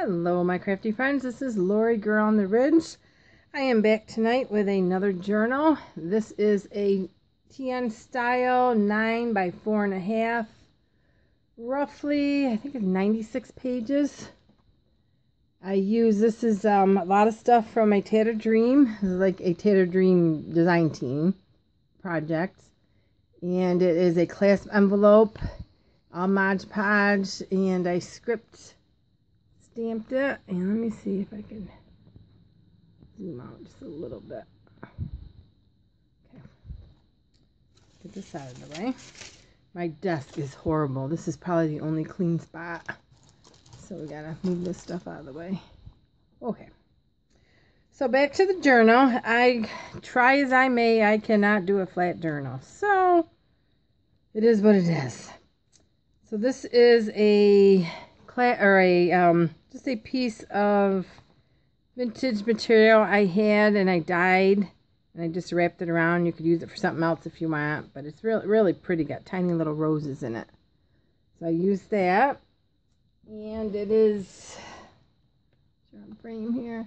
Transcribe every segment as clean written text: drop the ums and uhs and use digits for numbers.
Hello, my crafty friends. This is Lori Girl on the Ridge. I am back tonight with another journal. This is a TN style 9 by 4.5, roughly, I think it's 96 pages. This is a lot of stuff from A Tattered Dream. This is like A Tattered Dream design team project. And it is a clasp envelope, all Mod Podge, and I script stamped it. And let me see if I can zoom out just a little bit. Okay. Get this out of the way. My desk is horrible. This is probably the only clean spot. So we gotta move this stuff out of the way. Okay. So back to the journal. I try as I may, I cannot do a flat journal. So it is what it is. So this is just a piece of vintage material I had and I dyed, and I just wrapped it around. You could use it for something else if you want, but it's really pretty. Got tiny little roses in it. So I used that, and it is on frame here.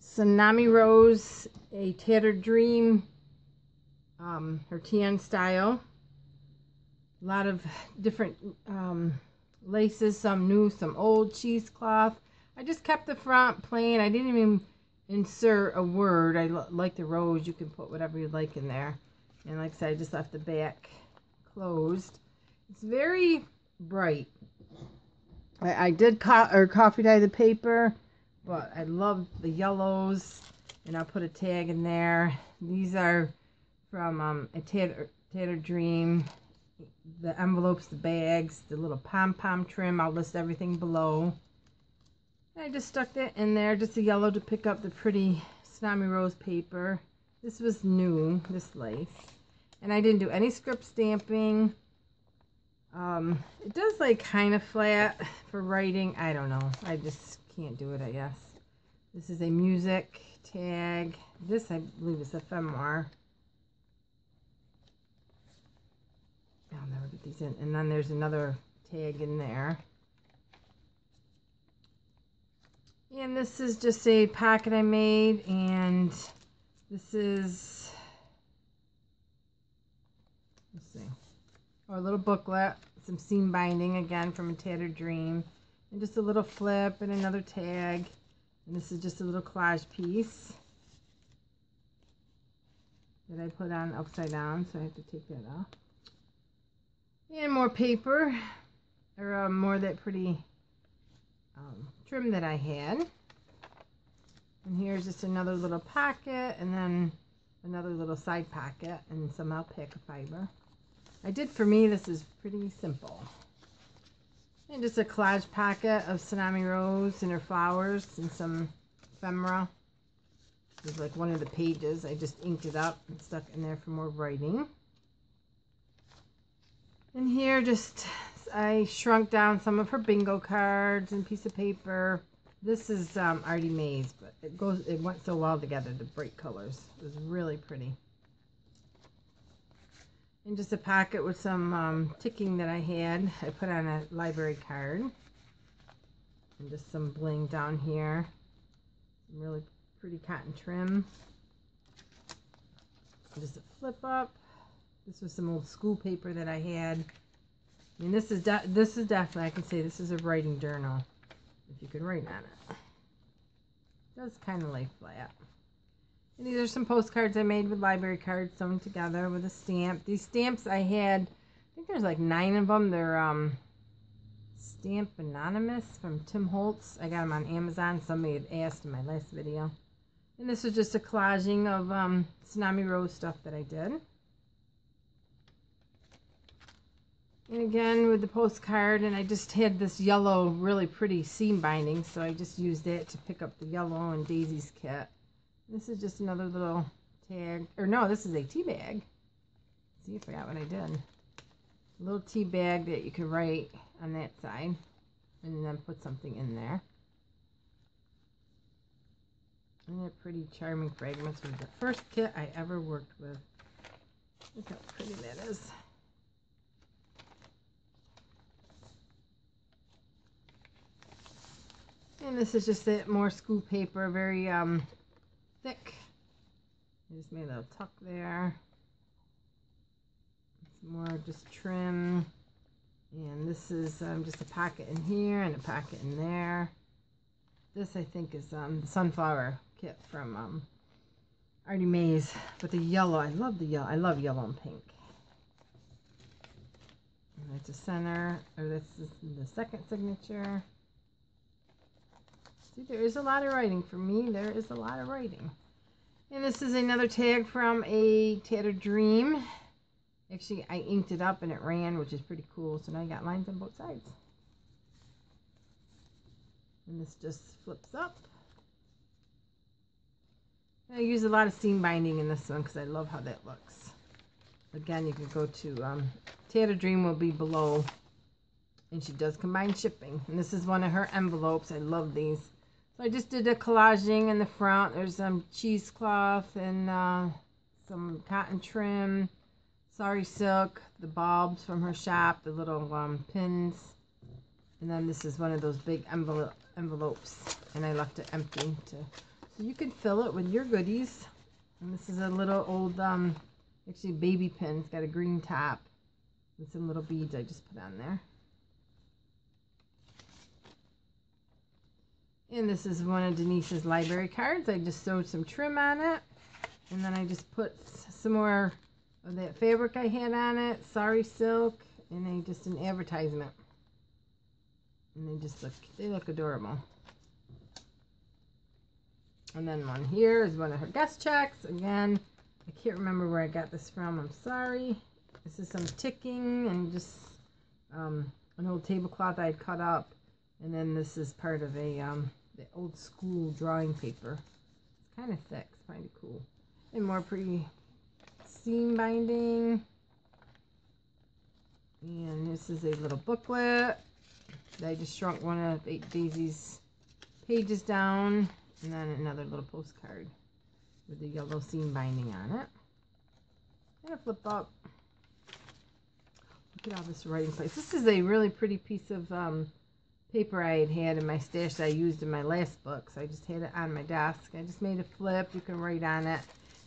Tsunami Rose, A Tattered Dream, her TN style. A lot of different laces, some new, some old cheesecloth. I just kept the front plain. I didn't even insert a word. I like the rose. You can put whatever you like in there. And like I said, I just left the back closed. It's very bright. I did coffee dye the paper, but I love the yellows, and I'll put a tag in there. These are from A Tattered Dream. The envelopes, the bags, the little pom-pom trim. I'll list everything below. And I just stuck that in there, just a yellow to pick up the pretty Tsunami Rose paper. This was new, this lace. And I didn't do any script stamping. It does like kind of flat for writing. I don't know. I just can't do it, I guess. This is a music tag. This, I believe, is ephemera. I'll never get these in. And then there's another tag in there. And this is just a pocket I made. And this is, let's see, a little booklet. Some seam binding, again, from A Tattered Dream. And just a little flip and another tag. And this is just a little collage piece that I put on upside down. So I have to take that off. And more paper, or more of that pretty trim that I had. And here's just another little pocket, and then another little side pocket, and some alpaca fiber. For me, this is pretty simple. And just a collage pocket of Tsunami Rose and her flowers, and some ephemera. This is like one of the pages. I just inked it up and stuck in there for more writing. And here, I shrunk down some of her bingo cards and piece of paper. This is already made, but it went so well together, the bright colors. It was really pretty. And just a pocket with some ticking that I had. I put on a library card. And just some bling down here. Some really pretty cotton trim. And just a flip up. This was some old school paper that I had. I mean, this is definitely, I can say this is a writing journal, if you could write on it. It does kind of lay flat. And these are some postcards I made with library cards sewn together with a stamp. These stamps I had, I think there's like 9 of them. They're Stamp Anonymous from Tim Holtz. I got them on Amazon. Somebody had asked in my last video. And this was just a collaging of Tsunami Rose stuff that I did. And again with the postcard, and I just had this yellow really pretty seam binding, so I just used that to pick up the yellow and Daisy's kit. This is just another little tag, or no, this is a tea bag. See, I forgot what I did. A little tea bag that you can write on that side, and then put something in there. And they're pretty charming fragments with the first kit I ever worked with. Look how pretty that is. And this is just more school paper, very thick. I just made a little tuck there. Some more just trim. And this is just a pocket in here and a pocket in there. This I think is the sunflower kit from Artie Mays. But the yellow, I love the yellow. I love yellow and pink. And that's the center, or this is the second signature. See, there is a lot of writing for me. There is a lot of writing. And this is another tag from A Tattered Dream. Actually, I inked it up and it ran, which is pretty cool. So now you got lines on both sides. And this just flips up. And I use a lot of seam binding in this one because I love how that looks. Again, you can go to Tattered Dream will be below. And she does combine shipping. And this is one of her envelopes. I love these. So I just did a collaging in the front. There's some cheesecloth and some cotton trim. Sari silk, the bulbs from her shop, the little pins, and then this is one of those big envelopes, and I left it empty so you can fill it with your goodies. And this is a little old actually baby pin. It's got a green top with some little beads I just put on there. And this is one of Denise's library cards. I just sewed some trim on it, and then I just put some more of that fabric I had on it, sari silk, and just an advertisement. And they look adorable. And then one here is one of her guest checks. Again, I can't remember where I got this from. I'm sorry. This is some ticking and just an old tablecloth I had cut up. And then this is part of the old school drawing paper. It's kind of thick. It's kind of cool. And more pretty seam binding. And this is a little booklet. I just shrunk one of Aunt Daisy's pages down. And then another little postcard with the yellow seam binding on it. And a flip up. Look at all this writing place. This is a really pretty piece of paper I had in my stash that I used in my last book. So I just had it on my desk. I just made a flip. You can write on it.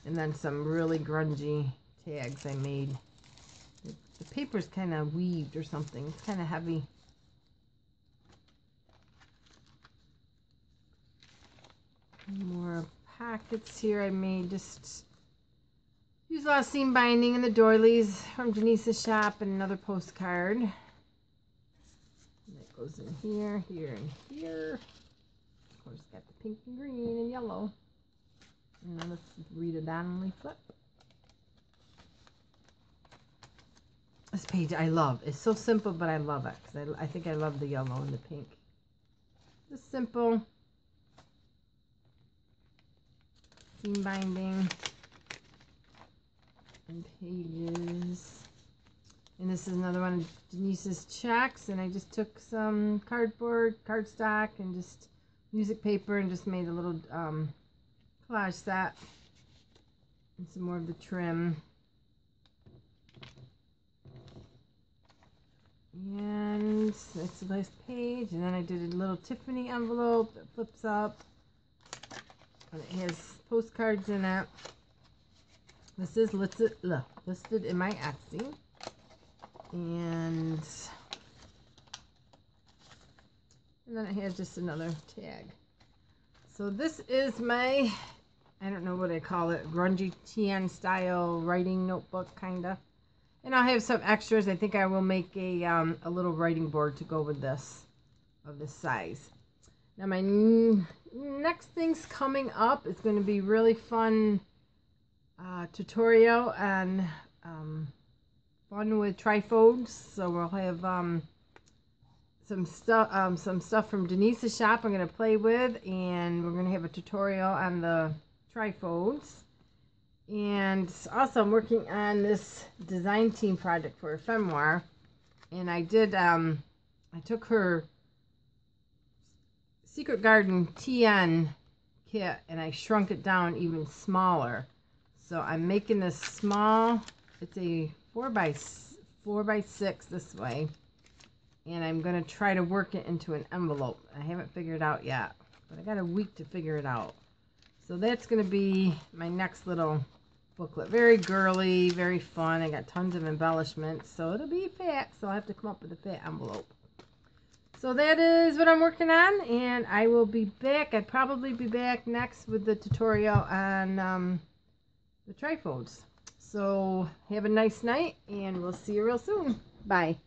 And then some really grungy tags I made. The paper's kind of weaved or something. It's kind of heavy. More packets here I made. Just use a lot of seam binding and the doilies from Denise's shop and another postcard. And that goes in here, here, and here. Of course, got the pink and green and yellow. And then let's read a Donnelly flip. This page I love. It's so simple, but I love it because I think I love the yellow and the pink. Just simple. Seam binding and pages. And this is another one of Denise's checks, and I just took some cardboard, cardstock, and just music paper and just made a little collage set. And some more of the trim. And that's the last page. And then I did a little Tiffany envelope that flips up. And it has postcards in it. This is listed in my Etsy. And then it has just another tag. So this is my, I don't know what I call it, grungy TN style writing notebook kinda. And I'll have some extras. I think I will make a little writing board to go with this, of this size. Now my next thing's coming up. It's going to be really fun tutorial on fun with trifolds. So we'll have some stuff from Denise's shop I'm going to play with, and we're going to have a tutorial on the trifolds. And also I'm working on this design team project for Ephemeroir, and I did I took her Secret Garden TN kit and I shrunk it down even smaller. So I'm making this small. It's a 4x6 this way, and I'm going to try to work it into an envelope. I haven't figured it out yet, but I got a week to figure it out. So that's going to be my next little booklet. Very girly, very fun. I got tons of embellishments, so it'll be fat, so I'll have to come up with a fat envelope. So that is what I'm working on, and I will be back. I'd probably be back next with the tutorial on the trifolds. So have a nice night, and we'll see you real soon. Bye.